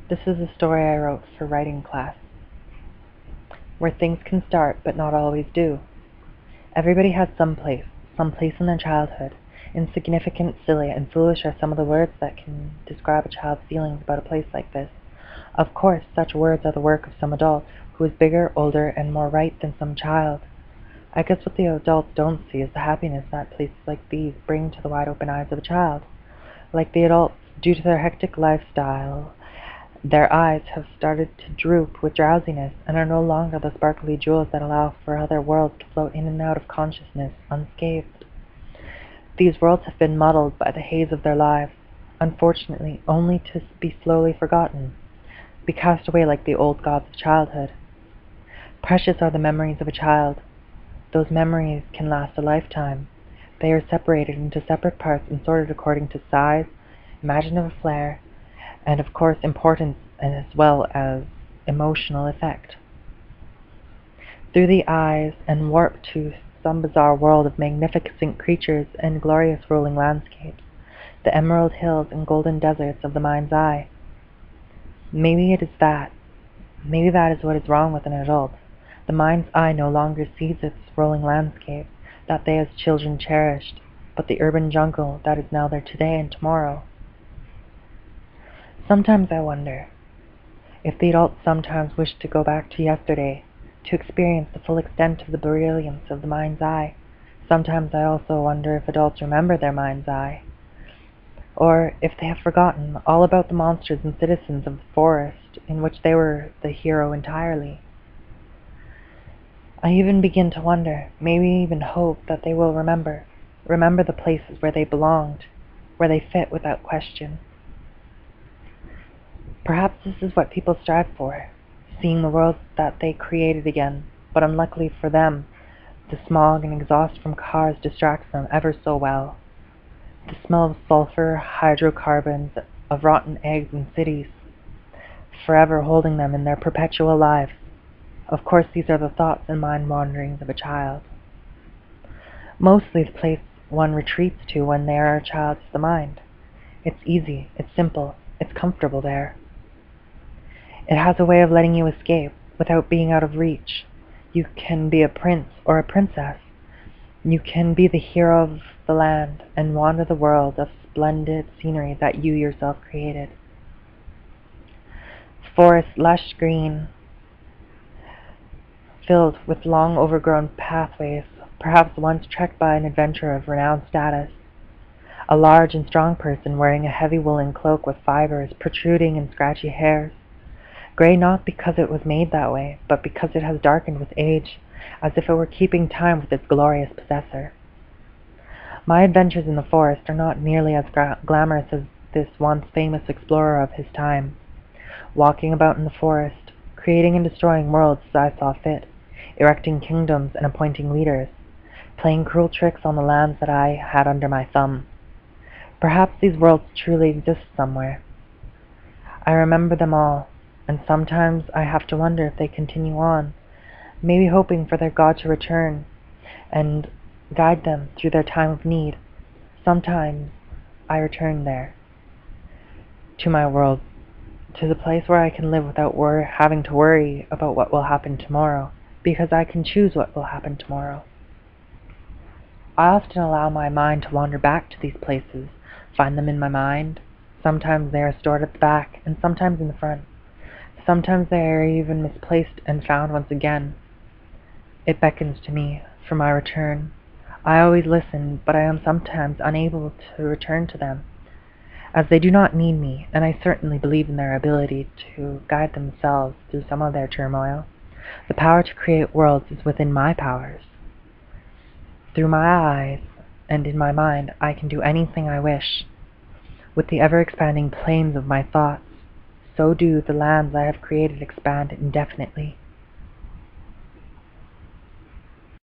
This is a story I wrote for writing class, where things can start but not always do. Everybody has some place in their childhood. Insignificant, silly, and foolish are some of the words that can describe a child's feelings about a place like this. Of course, such words are the work of some adult who is bigger, older, and more right than some child. I guess what the adults don't see is the happiness that places like these bring to the wide-open eyes of a child. Like the adults, due to their hectic lifestyle, their eyes have started to droop with drowsiness and are no longer the sparkly jewels that allow for other worlds to float in and out of consciousness unscathed. These worlds have been muddled by the haze of their lives, unfortunately only to be slowly forgotten, be cast away like the old gods of childhood. Precious are the memories of a child. Those memories can last a lifetime. They are separated into separate parts and sorted according to size, imaginative flair, and of course importance as well as emotional effect. Through the eyes and warped to some bizarre world of magnificent creatures and glorious rolling landscapes, the emerald hills and golden deserts of the mind's eye. Maybe it is that. Maybe that is what is wrong with an adult. The mind's eye no longer sees its rolling landscape that they as children cherished, but the urban jungle that is now their today and tomorrow. Sometimes I wonder if the adults sometimes wish to go back to yesterday, to experience the full extent of the brilliance of the mind's eye. Sometimes I also wonder if adults remember their mind's eye, or if they have forgotten all about the monsters and citizens of the forest in which they were the hero entirely. I even begin to wonder, maybe even hope, that they will remember the places where they belonged, where they fit without question. Perhaps this is what people strive for, seeing the world that they created again, but unluckily for them, the smog and exhaust from cars distracts them ever so well. The smell of sulfur, hydrocarbons, of rotten eggs in cities, forever holding them in their perpetual lives. Of course, these are the thoughts and mind wanderings of a child. Mostly the place one retreats to when they are a child is the mind. It's easy, it's simple, it's comfortable there. It has a way of letting you escape without being out of reach. You can be a prince or a princess. You can be the hero of the land and wander the world of splendid scenery that you yourself created. Forests lush green, filled with long overgrown pathways, perhaps once trekked by an adventurer of renowned status. A large and strong person wearing a heavy woolen cloak with fibers protruding and scratchy hairs. Gray not because it was made that way, but because it has darkened with age, as if it were keeping time with its glorious possessor. My adventures in the forest are not nearly as glamorous as this once famous explorer of his time, walking about in the forest, creating and destroying worlds as I saw fit, erecting kingdoms and appointing leaders, playing cruel tricks on the lands that I had under my thumb. Perhaps these worlds truly exist somewhere. I remember them all, and sometimes I have to wonder if they continue on, maybe hoping for their God to return and guide them through their time of need. Sometimes I return there, to my world, to the place where I can live without having to worry about what will happen tomorrow, because I can choose what will happen tomorrow. I often allow my mind to wander back to these places, find them in my mind. Sometimes they are stored at the back, and sometimes in the front. Sometimes they are even misplaced and found once again. It beckons to me for my return. I always listen, but I am sometimes unable to return to them, as they do not need me, and I certainly believe in their ability to guide themselves through some of their turmoil. The power to create worlds is within my powers. Through my eyes and in my mind, I can do anything I wish. With the ever-expanding planes of my thoughts, so do the lands I have created expand indefinitely.